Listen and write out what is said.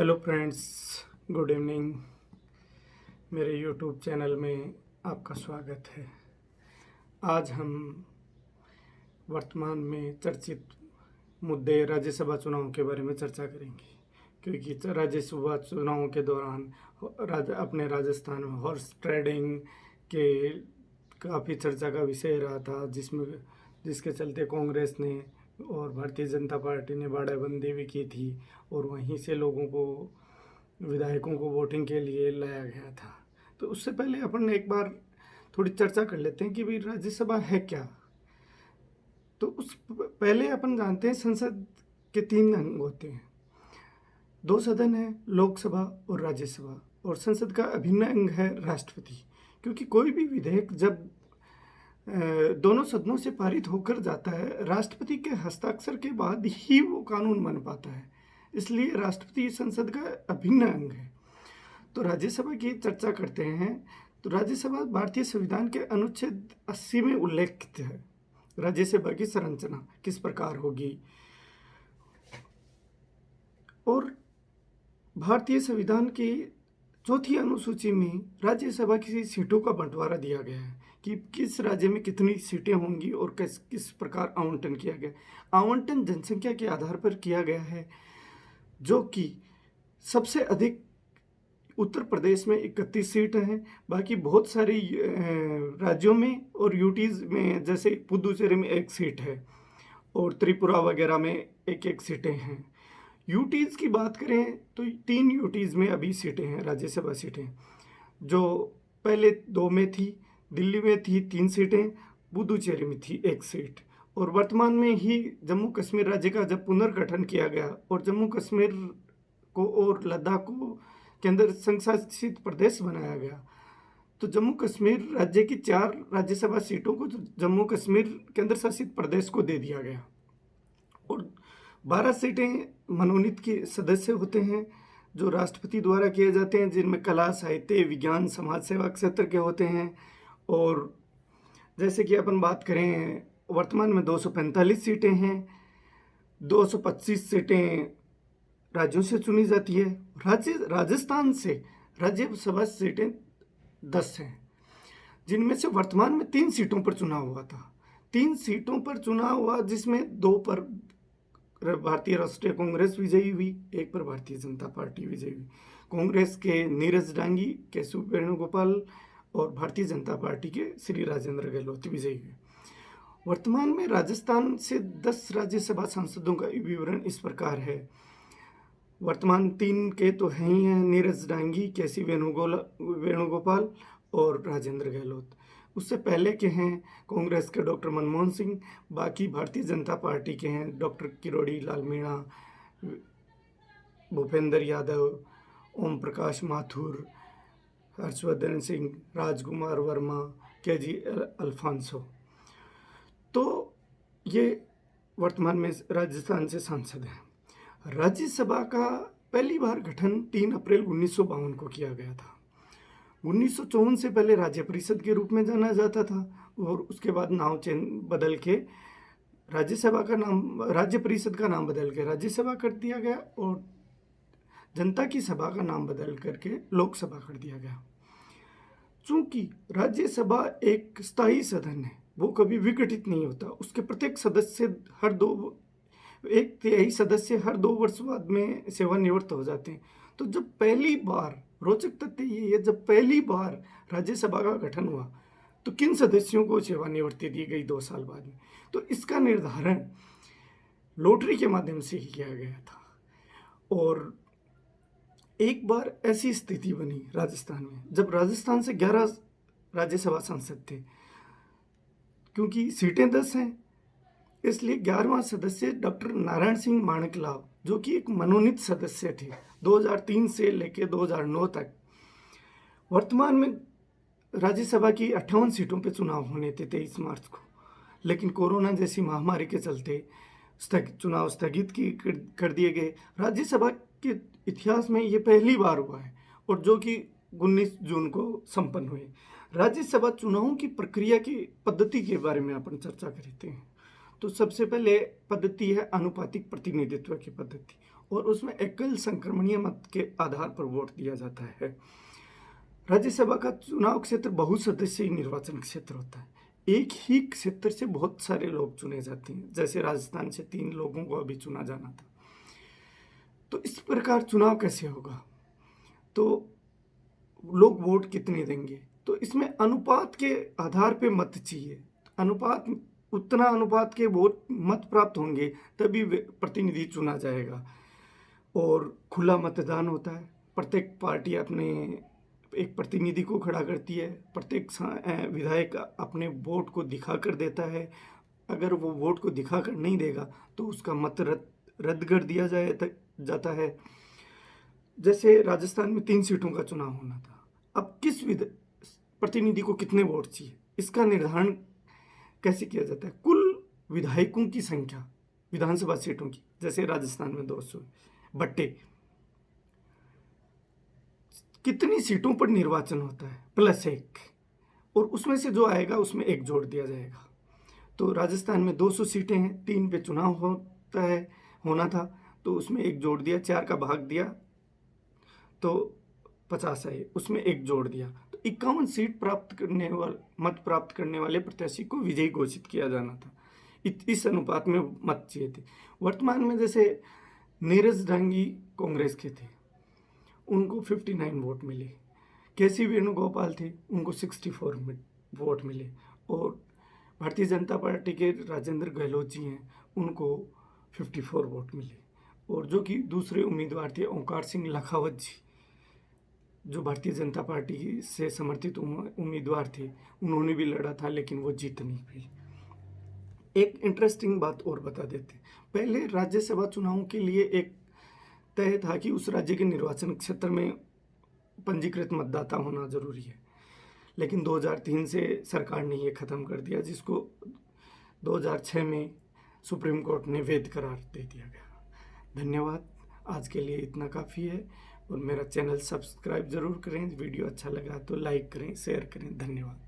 Hello friends, good evening. मेरे YouTube channel में आपका स्वागत है। आज हम वर्तमान में चर्चित मुद्दे राज्यसभा चुनाव के बारे में चर्चा करेंगे, क्योंकि राज्यसभा चुनाव के दौरान अपने राजस्थान में हॉर्स ट्रेडिंग के काफ़ी चर्चा का विषय रहा था, जिसके चलते कांग्रेस ने और भारतीय जनता पार्टी ने बाड़ाबंदी भी की थी और वहीं से लोगों को, विधायकों को वोटिंग के लिए लाया गया था। तो उससे पहले अपन एक बार थोड़ी चर्चा कर लेते हैं कि भाई राज्यसभा है क्या। तो उस पहले अपन जानते हैं संसद के 3 अंग होते हैं, 2 सदन है, लोकसभा और राज्यसभा, और संसद का अभिन्न अंग है राष्ट्रपति। क्योंकि कोई भी विधेयक जब दोनों सदनों से पारित होकर जाता है, राष्ट्रपति के हस्ताक्षर के बाद ही वो कानून बन पाता है, इसलिए राष्ट्रपति संसद का अभिन्न अंग है। तो राज्यसभा की चर्चा करते हैं। तो राज्यसभा भारतीय संविधान के अनुच्छेद 80 में उल्लेखित है। राज्यसभा की संरचना किस प्रकार होगी, और भारतीय संविधान की 4थी अनुसूची में राज्यसभा की सीटों का बंटवारा दिया गया है कि किस राज्य में कितनी सीटें होंगी और किस प्रकार आवंटन किया गया। आवंटन जनसंख्या के आधार पर किया गया है, जो कि सबसे अधिक उत्तर प्रदेश में 31 सीटें हैं। बाकी बहुत सारी राज्यों में और यूटीज़ में, जैसे पुदुचेरी में 1 सीट है और त्रिपुरा वगैरह में 1-1 सीटें हैं। यूटीज़ की बात करें तो 3 यूटीज़ में अभी सीटें हैं, राज्यसभा सीटें, जो पहले 2 में थी। दिल्ली में थी 3 सीटें, पुदुचेरी में थी 1 सीट, और वर्तमान में ही जम्मू कश्मीर राज्य का जब पुनर्गठन किया गया और जम्मू कश्मीर को और लद्दाख को केंद्र संघ शासित प्रदेश बनाया गया, तो जम्मू कश्मीर राज्य की 4 राज्यसभा सीटों को जम्मू कश्मीर केंद्र शासित प्रदेश को दे दिया गया, और 12 सीटें मनोनीत के सदस्य होते हैं जो राष्ट्रपति द्वारा किए जाते हैं, जिनमें कला, साहित्य, विज्ञान, समाज सेवा क्षेत्र के होते हैं। और जैसे कि अपन बात करें, वर्तमान में 245 सीटें हैं, 225 सीटें राज्यों से चुनी जाती है। राजस्थान से राज्यसभा सीटें 10 हैं, जिनमें से वर्तमान में 3 सीटों पर चुनाव हुआ था। 3 सीटों पर चुनाव हुआ, जिसमें 2 पर भारतीय राष्ट्रीय कांग्रेस विजयी हुई, 1 पर भारतीय जनता पार्टी विजयी हुई। कांग्रेस के नीरज डांगी, केशव वेणुगोपाल और भारतीय जनता पार्टी के श्री राजेंद्र गहलोत विजयी हुए। वर्तमान में राजस्थान से 10 राज्यसभा सांसदों का विवरण इस प्रकार है। वर्तमान 3 के तो हैं ही हैं, नीरज डांगी, केसी वेणुगोपाल और राजेंद्र गहलोत। उससे पहले के हैं कांग्रेस के डॉक्टर मनमोहन सिंह, बाकी भारतीय जनता पार्टी के हैं doctor Kirori Lal Meena, Bhupendra Yadav, Om Prakash Mathur, Harshvardhan Singh, Rajkumar Verma, KG Alphonso. तो ये वर्तमान में राजस्थान से सांसद हैं। राज्यसभा का पहली बार गठन 3 अप्रैल 1952 को किया गया था। 1954 से पहले राज्य परिषद के रूप में जाना जाता था, और उसके बाद नाम बदल के राज्य परिषद का नाम बदल के राज्यसभा कर दिया गया, और जनता की सभा का नाम बदल करके लोकसभा कर दिया गया। चूंकि राज्यसभा एक स्थायी सदन है, वो कभी विघटित नहीं होता। उसके प्रत्येक सदस्य 1/3 सदस्य हर 2 वर्ष बाद में सेवानिवृत्त हो जाते हैं। तो जब पहली बार, रोचक तथ्य ये है, जब पहली बार राज्यसभा का गठन हुआ तो किन सदस्यों को सेवानिवृत्ति दी गई 2 साल बाद में, तो इसका निर्धारण लॉटरी के माध्यम से ही किया गया था। और एक बार ऐसी स्थिति बनी राजस्थान में, जब राजस्थान से 11 राज्यसभा सांसद थे। क्योंकि सीटें 10 हैं, इसलिए 11वां सदस्य डॉक्टर नारायण सिंह माणिकलाल, जो कि एक मनोनीत सदस्य थे 2003 से लेकर 2009 तक। वर्तमान में राज्यसभा की 58 सीटों पर चुनाव होने थे 23 मार्च को, लेकिन कोरोना जैसी महामारी के चलते चुनाव स्थगित कर दिए गए। राज्यसभा के इतिहास में ये पहली बार हुआ है, और जो कि 19 जून को संपन्न हुए। राज्यसभा चुनावों की प्रक्रिया की पद्धति के बारे में अपन चर्चा करते हैं। तो सबसे पहले पद्धति है अनुपातिक प्रतिनिधित्व की पद्धति, और उसमें एकल संक्रमणीय मत के आधार पर वोट दिया जाता है। राज्यसभा का चुनाव क्षेत्र बहुसदस्यीय निर्वाचन क्षेत्र होता है। एक ही क्षेत्र से बहुत सारे लोग चुने जाते हैं, जैसे राजस्थान से 3 लोगों को अभी चुना जाना था। तो इस प्रकार चुनाव कैसे होगा, तो लोग वोट कितने देंगे, तो इसमें अनुपात के आधार पे मत चाहिए। उतना अनुपात के वोट मत प्राप्त होंगे तभी प्रतिनिधि चुना जाएगा। और खुला मतदान होता है। प्रत्येक पार्टी अपने एक प्रतिनिधि को खड़ा करती है। प्रत्येक विधायक अपने वोट को दिखा कर देता है। अगर वो वोट को दिखा कर नहीं देगा तो उसका मत रद्द कर दिया जाता है। जैसे राजस्थान में 3 सीटों का चुनाव होना था। अब किस प्रतिनिधि को कितने वोट चाहिए, इसका निर्धारण कैसे किया जाता है? कुल विधायकों की संख्या विधानसभा सीटों की, जैसे राजस्थान में 200 बट्टे कितनी सीटों पर निर्वाचन होता है +1, और उसमें से जो आएगा उसमें 1 जोड़ दिया जाएगा। तो राजस्थान में 200 सीटें हैं, 3 पे चुनाव होना था, तो उसमें 1 जोड़ दिया, 4 का भाग दिया तो 50 आए, उसमें 1 जोड़ दिया, तो 51 सीट मत प्राप्त करने वाले प्रत्याशी को विजयी घोषित किया जाना था। इस अनुपात में मत चाहिए थे। वर्तमान में जैसे नीरज डांगी कांग्रेस के थे, उनको 59 वोट मिले। केसी वेणुगोपाल थे, उनको 64 वोट मिले। और भारतीय जनता पार्टी के राजेंद्र गहलोत जी हैं, उनको 54 वोट मिले। और जो कि दूसरे उम्मीदवार थे ओंकार सिंह लखावत जी, जो भारतीय जनता पार्टी से समर्थित उम्मीदवार थे, उन्होंने भी लड़ा था लेकिन वो जीत नहीं पाई। एक इंटरेस्टिंग बात और बता देते, पहले राज्यसभा चुनावों के लिए एक तय था कि उस राज्य के निर्वाचन क्षेत्र में पंजीकृत मतदाता होना जरूरी है, लेकिन 2003 से सरकार ने ये खत्म कर दिया, जिसको 2006 में सुप्रीम कोर्ट ने वैध करार दे दिया गया। धन्यवाद, आज के लिए इतना काफ़ी है। और मेरा चैनल सब्सक्राइब ज़रूर करें। वीडियो अच्छा लगा तो लाइक करें, शेयर करें। धन्यवाद।